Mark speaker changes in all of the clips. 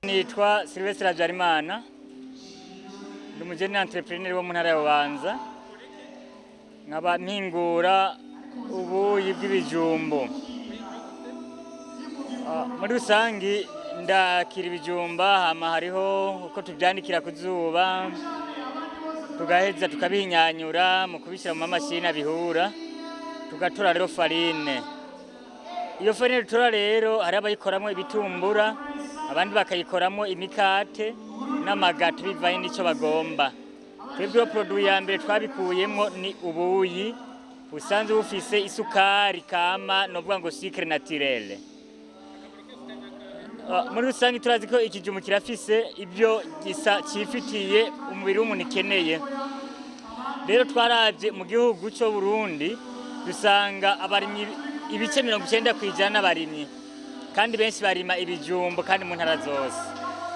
Speaker 1: Nitwa Sylvestre Habyarimana, ndi umujene entrepreneur wo mu ntara ya Bubanza, nkaba mpingura ubuyi bw'ibijumbu. Muri rusangi ndakira ibijumba, hama hariho uko tubyanikira ku zuba, tugaheza tukabihinyanyura mu kubishyira mu mashini abihura, tugatora rero farine. Iyo farine dutora rero hari abayikoramo ibitumbura, abandi bakayikoramo imikate n'amagato bivanye n'icyo bagomba. Twebwe produit ya mbere twabikuyemo ni ubuyi busanzwe bufise isukari kama novuga ngo sucre naturel. Muri rusange turazi ko ikijumbu kirafise ibyo gisa cifitiye umubiri w'umuntu ikeneye. Rero twaravye mu gihugu cyo Burundi dusanga abarimyi ibice 90% n'abarimyi, kandi benshi barima ibijumbu kandi mu ntara zose.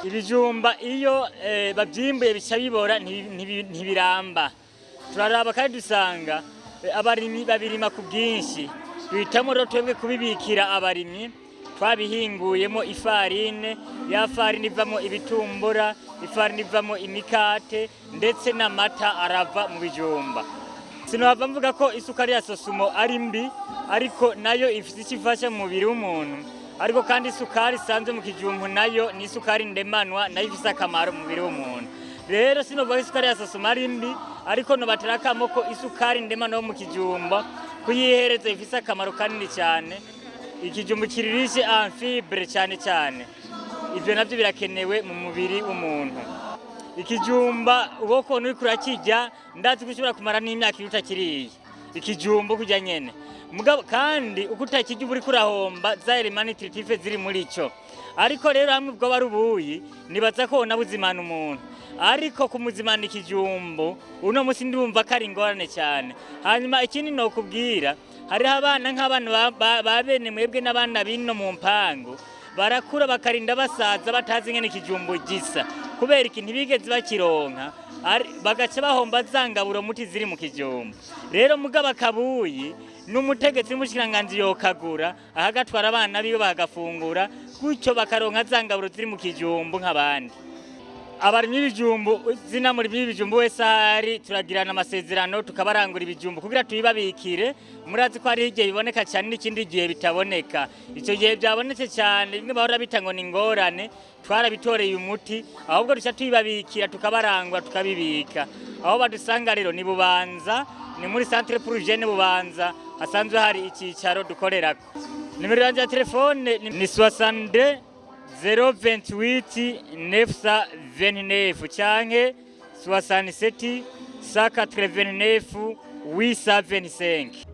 Speaker 1: Ibijumba iyo bavyimbuye bica bibora ntibiramba. Turaraba kandi dusanga abarimyi babirima ku bwinshi. Duhitamo rero twebwe kubibikira abarimyi, twabihinguyemo ifarine, ya farine ivamo ibitumbura, ifarine ivamo imikate ndetse n'amata arava mu bijumba. Sinova mvuga ko isukari ya sosumo ari mbi, ariko nayo ifite ikifasha mu mubiri w'umuntu. Ariko kandi isukari isanzwe mu kijumbu nayo ni isukari ndemanwa, nayo ifite akamaro mu mubiri w'umuntu. Rero sinova isukari ya sosumo ari mbi, ariko nobaterakamo ko isukari ndemanwa mu kijumba kuyihereza ifite akamaro kanini cyane. Ikijumbu kiririshe en fibre cyane cyane. Ibyo navyo birakenewe mu mubiri w'umuntu. Ikijumba uboko n'urikura kijya ndazi gushobora kumara n'imyaka utakiriye. Ikijumbu kujya nyene. Mugabo kandi ukutakijya uburi kurahomba za element nutritive ziri muri cyo. Ariko rero hamwe ubwo barubuyi nibaza ko nabuzimana umuntu. Ariko kumuzimana ikijumbu uno musi ndumva kari ingorane cyane. Hanyuma ikindi no kubwira hariho abana nk'abana babene mwebwe n'abana bino mu mpango barakura bakarinda basaza batazi ngene ikijumbu gisa kubera ikintu bigeze bakironka bagaca bahomba zangaburo muti ziri mu kijumbu. Rero mugaba kabuyi n'umutegetsi w'umushikiranganji yokagura ahagatwara abana biwe bagafungura gutyo bakaronka zangaburo ziri mu kijumbu nk'abandi. Abarimyi b'ibijumbu zina muri b'ibijumbu wese hari turagirana amasezerano tukabarangura ibijumbu kugira tuyibabikire. Murazi ko hari igihe biboneka cyane n'ikindi gihe bitaboneka. Icyo gihe byabonetse cyane bimwe bahora bitango ni ngorane, twarabitoreye umuti ahubwo duca tuyibabikira tukabarangwa tukabibika. Aho badusanga rero ni Bubanza, ni muri centre pour jeune Bubanza, hasanzwe hari ikicaro dukorerako. Nimero yanjye ya telefone ni 62 028 929 canke 67 189 825.